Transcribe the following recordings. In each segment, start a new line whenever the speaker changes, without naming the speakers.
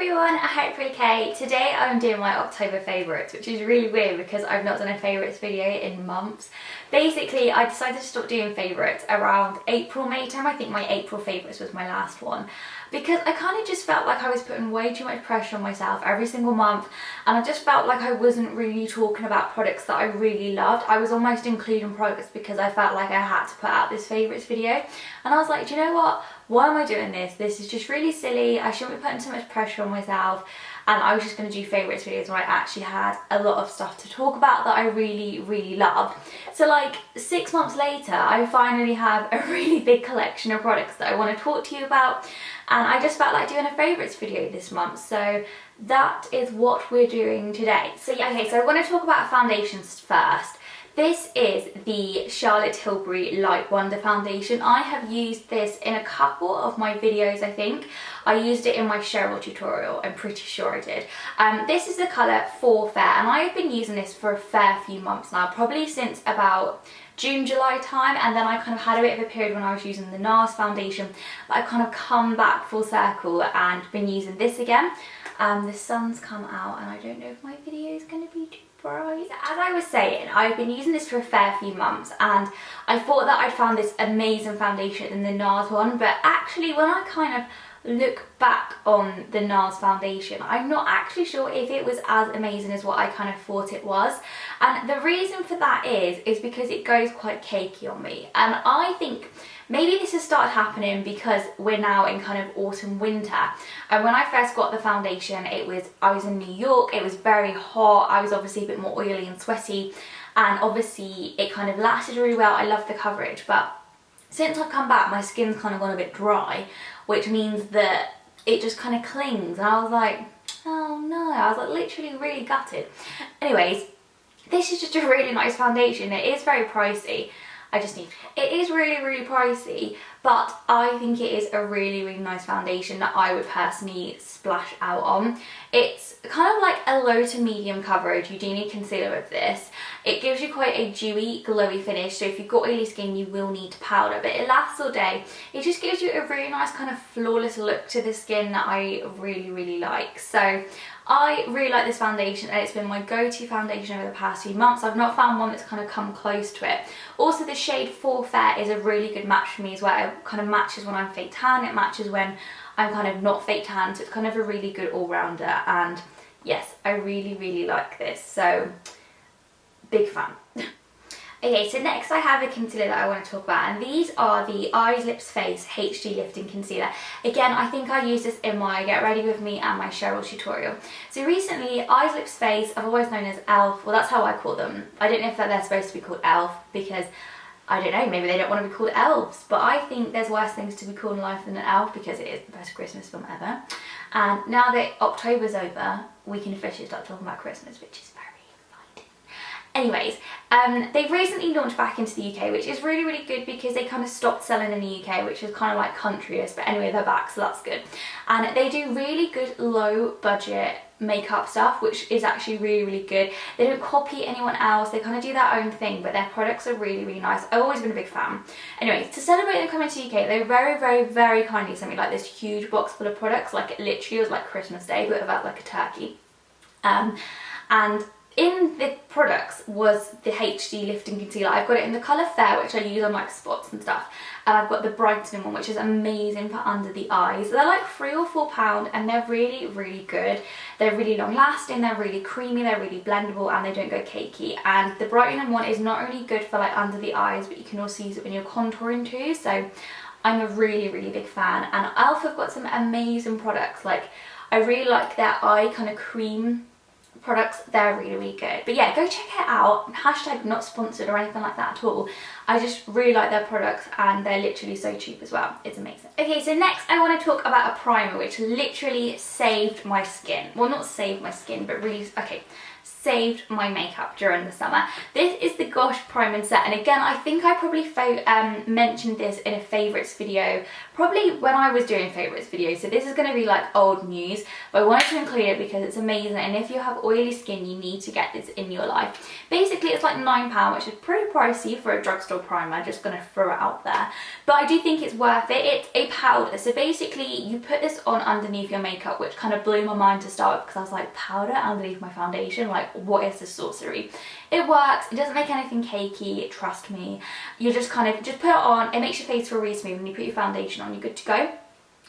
everyone, I hope you're okay. Today I'm doing my October favourites, which is really weird because I've not done a favourites video in months. Basically, I decided to stop doing favourites around April, May time. I think my April favourites was my last one. Because I kind of just felt like I was putting way too much pressure on myself every single month, and I just felt like I wasn't really talking about products that I really loved. I was almost including products because I felt like I had to put out this favourites video, and I was like, do you know what? Why am I doing this? This is just really silly. I shouldn't be putting so much pressure on myself. And I was just going to do favourites videos where I actually had a lot of stuff to talk about that I really loved. So like 6 months later, I finally have a really big collection of products that I want to talk to you about. And I just felt like doing a favourites video this month. So that is what we're doing today. So yeah, okay, so I want to talk about foundations first. This is the Charlotte Tilbury Light Wonder foundation. I have used this in a couple of my videos, I think. I used it in my Cheryl tutorial, I'm pretty sure I did. This is the colour For Fair, and I have been using this for a fair few months now, probably since about June, July time, and then I kind of had a bit of a period when I was using the NARS foundation, but I've kind of come back full circle and been using this again. The sun's come out and I don't know if my video is going to be too bright. So as I was saying, I've been using this for a fair few months, and I thought that I'd found this amazing foundation in the NARS one, but actually when I kind of look back on the NARS foundation, I'm not actually sure if it was as amazing as what I kind of thought it was. And the reason for that is because it goes quite cakey on me, and I think maybe this has started happening because we're now in kind of autumn winter. And when I first got the foundation, I was in New York, it was very hot, I was obviously a bit more oily and sweaty, and obviously it kind of lasted really well. I love the coverage, but since I've come back, my skin's kind of gone a bit dry, which means that it just kind of clings, and I was like, oh no, I was like literally really gutted. Anyways, this is just a really nice foundation. It is very pricey. It is really pricey, but I think it is a really nice foundation that I would personally splash out on. It's kind of like a low to medium coverage. You do need concealer with this. It gives you quite a dewy, glowy finish, so if you've got oily skin you will need to powder, but it lasts all day. It just gives you a really nice kind of flawless look to the skin that I really like. So I really like this foundation, and it's been my go-to foundation over the past few months. I've not found one that's kind of come close to it. Also, the shade For Fair is a really good match for me as well. It kind of matches when I'm fake tan, it matches when I'm kind of not fake tan, so it's kind of a really good all-rounder. And yes, I really like this, so big fan. Okay, so next I have a concealer that I want to talk about, and these are the Eyes Lips Face HD Lifting Concealer. Again, I think I used this in my Get Ready With Me and my Cheryl tutorial. So recently, Eyes Lips Face, otherwise known as ELF, well that's how I call them. I don't know if they're supposed to be called ELF because, I don't know, maybe they don't want to be called elves, but I think there's worse things to be called in life than an elf because it is the best Christmas film ever. And now that October's over, we can officially start talking about Christmas, which is very exciting. Anyways, they've recently launched back into the UK, which is really good because they kind of stopped selling in the UK, which was kind of like countryish, but anyway, they're back, so that's good. And they do really good low budget makeup stuff, which is actually really good. They don't copy anyone else, they kind of do their own thing, but their products are really nice. I've always been a big fan. Anyways, to celebrate them coming to the UK, they very kindly sent me like this huge box full of products, like it literally was like Christmas Day, but about like a turkey. And in the products was the HD Lifting Concealer. I've got it in the colour Fair, which I use on like spots and stuff, and I've got the brightening one, which is amazing for under the eyes. They're like £3 or £4, and they're really good. They're really long lasting, they're really creamy, they're really blendable, and they don't go cakey. And the brightening one is not only good for like under the eyes, but you can also use it when you're contouring too, so I'm a really big fan. And ELF have got some amazing products. Like, I really like their eye kind of cream products. They're really good. But yeah, go check it out. Hashtag not sponsored or anything like that at all. I just really like their products, and they're literally so cheap as well. It's amazing. Okay, so next I want to talk about a primer which literally saved my skin. Well, not saved my skin, but really, okay, saved my makeup during the summer. This is the Gosh Prime & Set, and again, I think I probably mentioned this in a favourites video, probably when I was doing favourites videos, so this is going to be like old news, but I wanted to include it because it's amazing, and if you have oily skin, you need to get this in your life. Basically, it's like £9, which is pretty pricey for a drugstore primer, just gonna throw it out there. But I do think it's worth it. It's a powder, so basically you put this on underneath your makeup, which kind of blew my mind to start with because I was like, powder underneath my foundation, like what is this sorcery? It works, it doesn't make anything cakey, trust me. You just kind of, just put it on, it makes your face feel really smooth. When you put your foundation on, you're good to go.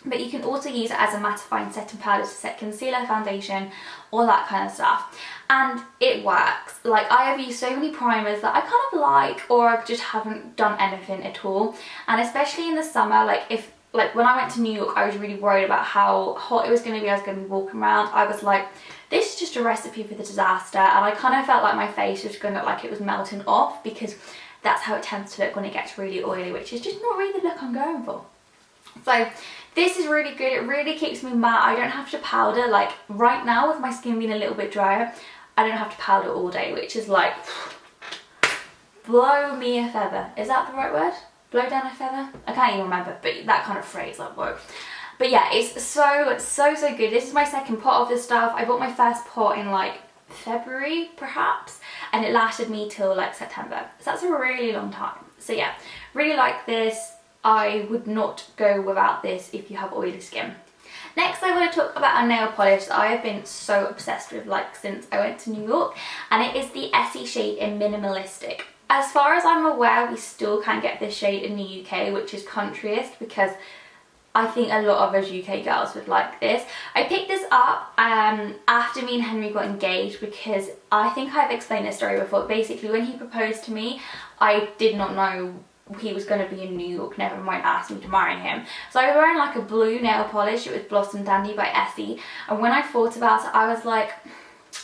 But you can also use it as a mattifying setting powder to set concealer, foundation, all that kind of stuff. And it works. Like, I have used so many primers that I kind of like, or I just haven't done anything at all. And especially in the summer, like when I went to New York, I was really worried about how hot it was going to be. I was going to be walking around. I was like, this is just a recipe for the disaster. And I kind of felt like my face was going to look like it was melting off, because that's how it tends to look when it gets really oily, which is just not really the look I'm going for. So this is really good. It really keeps me matte. I don't have to powder. Like right now, with my skin being a little bit drier, I don't have to powder all day, which is like, blow me a feather. Is that the right word? Blow down a feather? I can't even remember, but that kind of phrase, like, whoa. But yeah, it's so good. This is my second pot of this stuff. I bought my first pot in like February perhaps, and it lasted me till like September. So that's a really long time. So yeah, really like this. I would not go without this if you have oily skin. Next, I want to talk about a nail polish that I have been so obsessed with like since I went to New York, and it is the Essie shade in Minimalistic. As far as I'm aware, we still can't get this shade in the UK, which is countryist, because I think a lot of us UK girls would like this. I picked this up after me and Henry got engaged, because I think I've explained this story before. Basically, when he proposed to me, I did not know he was going to be in New York, never mind asked me to marry him. So I was wearing like a blue nail polish. It was Blossom Dandy by Essie. And when I thought about it, I was like,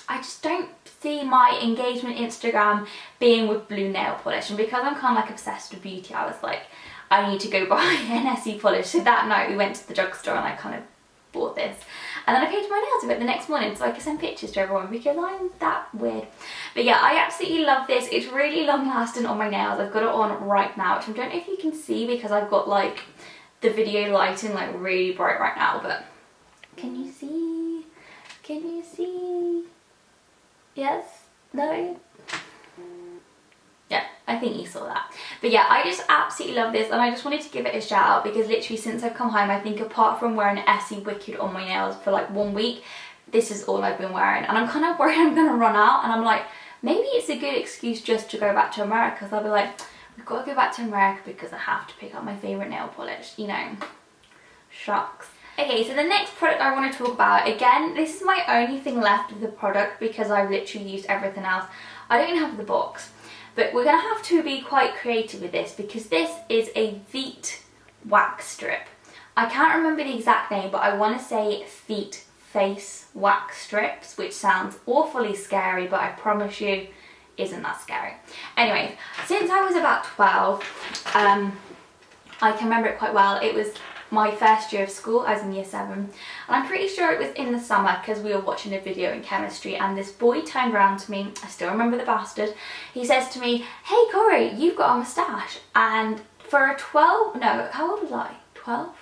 I just don't see my engagement Instagram being with blue nail polish. And because I'm kind of like obsessed with beauty, I was like, I need to go buy an Essie polish. So that night we went to the drugstore and I kind of bought this. And then I painted my nails with it the next morning so I could send pictures to everyone, because I'm that weird. But yeah, I absolutely love this. It's really long lasting on my nails. I've got it on right now, which I don't know if you can see because I've got like the video lighting like really bright right now, but can you see? Can you see? Yes? No? Yeah, I think you saw that. But yeah, I just absolutely love this, and I just wanted to give it a shout out because literally since I've come home, I think apart from wearing Essie Wicked on my nails for like 1 week, this is all I've been wearing. And I'm kind of worried I'm going to run out, and I'm like, maybe it's a good excuse just to go back to America, because I'll be like, we've got to go back to America because I have to pick up my favourite nail polish, you know. Shucks. Okay, so the next product I want to talk about, again, this is my only thing left of the product because I've literally used everything else. I don't even have the box. But we're going to have to be quite creative with this, because this is a Veet wax strip. I can't remember the exact name, but I want to say Veet face wax strips, which sounds awfully scary, but I promise you isn't that scary. Anyway, since I was about 12, I can remember it quite well. It was my first year of school. I was in year 7, and I'm pretty sure it was in the summer because we were watching a video in chemistry, and this boy turned around to me. I still remember the bastard. He says to me, "Hey Corrie, you've got a moustache." And for a 12, no, how old was I? 12?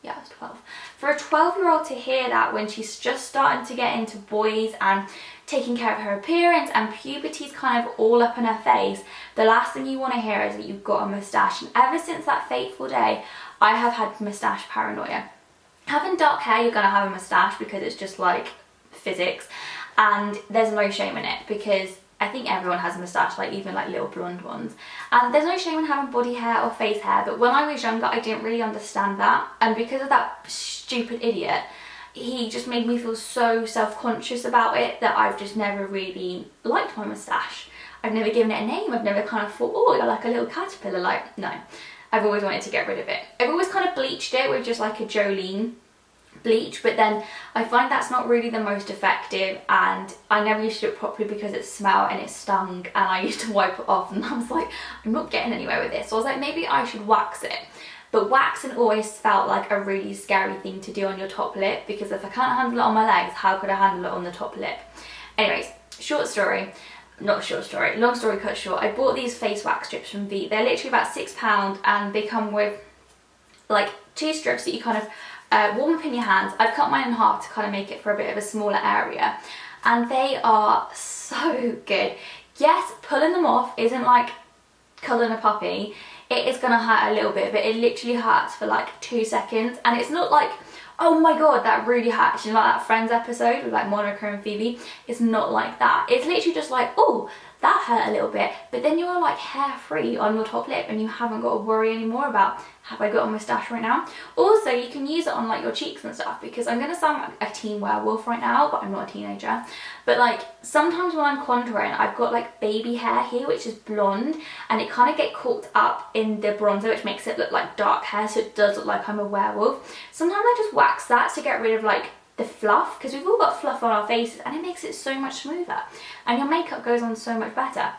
Yeah, I was 12. For a 12-year-old to hear that when she's just starting to get into boys and taking care of her appearance and puberty's kind of all up in her face, the last thing you want to hear is that you've got a moustache. And ever since that fateful day, I have had moustache paranoia. Having dark hair, you're going to have a moustache because it's just like physics, and there's no shame in it because I think everyone has a moustache, like even like little blonde ones, and there's no shame in having body hair or face hair. But when I was younger, I didn't really understand that, and because of that stupid idiot, he just made me feel so self-conscious about it that I've just never really liked my moustache. I've never given it a name. I've never kind of thought, oh, you're like a little caterpillar. Like, no. I've always wanted to get rid of it. I've always kind of bleached it with just like a Jolene bleach, but then I find that's not really the most effective, and I never used to do it properly because it smelled and it stung, and I used to wipe it off, and I was like, I'm not getting anywhere with this. So I was like, maybe I should wax it. But waxing always felt like a really scary thing to do on your top lip, because if I can't handle it on my legs, how could I handle it on the top lip? Anyways, short story. Not short story, long story cut short, I bought these face wax strips from Veet. They're literally about £6, and they come with like 2 strips that you kind of warm up in your hands. I've cut mine in half to kind of make it for a bit of a smaller area, and they are so good. Yes, pulling them off isn't like cuddling a puppy, it is gonna hurt a little bit, but it literally hurts for like 2 seconds, and it's not like, oh my god, that really hurts, you know, like that Friends episode with like Monica and Phoebe. It's not like that. It's literally just like, oh, that hurt a little bit, but then you're like hair free on your top lip and you haven't got to worry anymore about, have I got a moustache right now? Also, you can use it on like your cheeks and stuff, because I'm gonna sound like a teen werewolf right now, but I'm not a teenager. But like sometimes when I'm contouring, I've got like baby hair here, which is blonde, and it kind of get caught up in the bronzer, which makes it look like dark hair, so it does look like I'm a werewolf. Sometimes I just wax that to get rid of like the fluff, because we've all got fluff on our faces, and it makes it so much smoother and your makeup goes on so much better.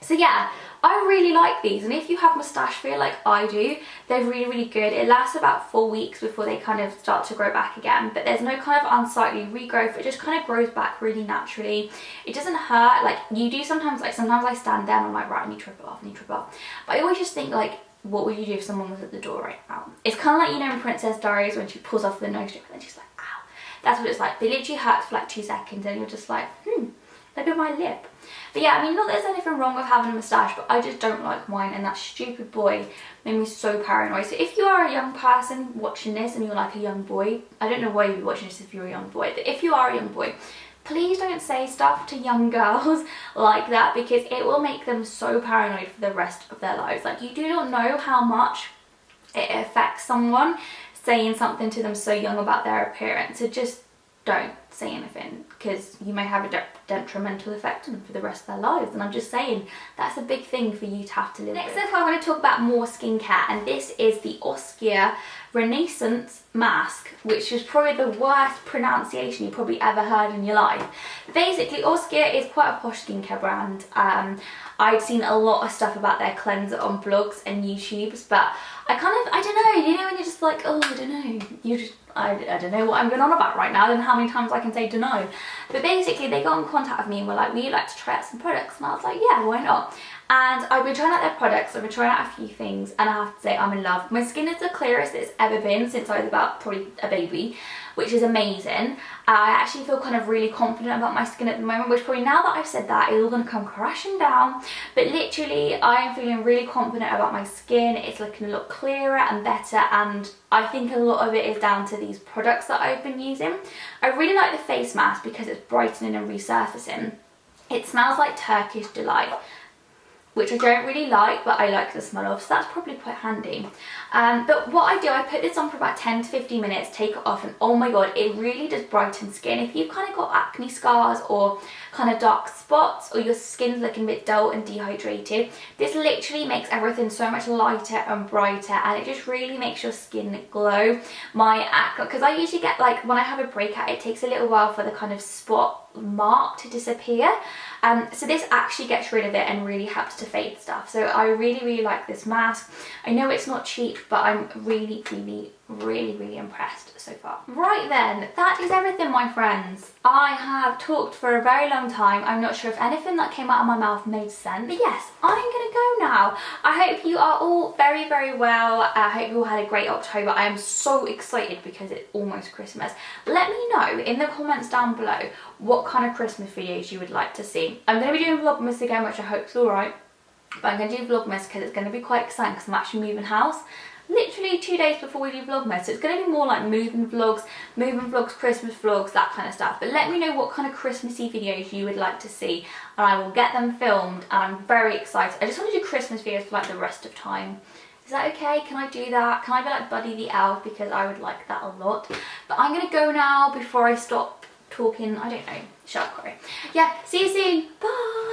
So yeah, I really like these, and if you have moustache feel like I do, they're really, really good. It lasts about 4 weeks before they kind of start to grow back again, but there's no kind of unsightly regrowth. It just kind of grows back really naturally. It doesn't hurt like you do sometimes. Like sometimes I stand there and I'm like, right, I need to rip it off, I need to rip it off. But I always just think like, what would you do if someone was at the door right now? It's kind of like, you know, in Princess Diaries when she pulls off the nose strip and then she's like, ow. That's what it's like. They literally hurt for like 2 seconds and you're just like, look at my lip. But yeah, I mean, not that there's anything wrong with having a moustache, but I just don't like mine, and that stupid boy made me so paranoid. So if you are a young person watching this and you're like a young boy, I don't know why you'd be watching this if you're a young boy, but if you are a young boy, please don't say stuff to young girls like that, because it will make them so paranoid for the rest of their lives. Like, you do not know how much it affects someone saying something to them so young about their appearance. So just don't say anything, because you may have a detrimental effect on them for the rest of their lives. And I'm just saying, that's a big thing for you to have to live with. Next up, I want to talk about more skincare, and this is the Oskia Renaissance mask, which is probably the worst pronunciation you probably ever heard in your life. Basically, Oskia is quite a posh skincare brand. I'd seen a lot of stuff about their cleanser on blogs and YouTubes, but I don't know, you know when you're just like, oh, I don't know, I don't know what I'm going on about right now, and how many times I can say dunno. But basically they got in contact with me and were like, would you like to try out some products? And I was like, yeah, why not? And I've been trying out their products, I've been trying out a few things, and I have to say I'm in love. My skin is the clearest it's ever been since I was about probably a baby, which is amazing. I actually feel kind of really confident about my skin at the moment, which probably now that I've said that, it's all going to come crashing down. But literally, I am feeling really confident about my skin. It's looking a lot clearer and better, and I think a lot of it is down to these products that I've been using. I really like the face mask because it's brightening and resurfacing. It smells like Turkish delight, which I don't really like, but I like the smell of, so that's probably quite handy. But what I do, I put this on for about 10 to 15 minutes, take it off, and oh my god, it really does brighten skin. If you've kind of got acne scars or kind of dark spots, or your skin's looking a bit dull and dehydrated, this literally makes everything so much lighter and brighter, and it just really makes your skin glow. My acne, because I usually get like, when I have a breakout, it takes a little while for the kind of spot mark to disappear. So this actually gets rid of it and really helps to fade stuff. So I really, really like this mask. I know it's not cheap, but I'm really, really, really, really impressed so far. Right then, that is everything, my friends. I have talked for a very long time. I'm not sure if anything that came out of my mouth made sense, but yes, I'm gonna go now. I hope you are all very, very well. I hope you all had a great October. I am so excited because it's almost Christmas. Let me know in the comments down below what kind of Christmas videos you would like to see. I'm going to be doing Vlogmas again, which I hope is alright, but I'm going to do Vlogmas because it's going to be quite exciting, because I'm actually moving house literally 2 days before we do Vlogmas, so it's going to be more like moving vlogs, Christmas vlogs, that kind of stuff. But let me know what kind of Christmassy videos you would like to see, and I will get them filmed, and I'm very excited. I just want to do Christmas videos for like the rest of time. Is that okay? Can I do that? Can I be like Buddy the Elf? Because I would like that a lot. But I'm going to go now before I stop talking. I don't know. Shut up, Corrie. Yeah, see you soon. Bye.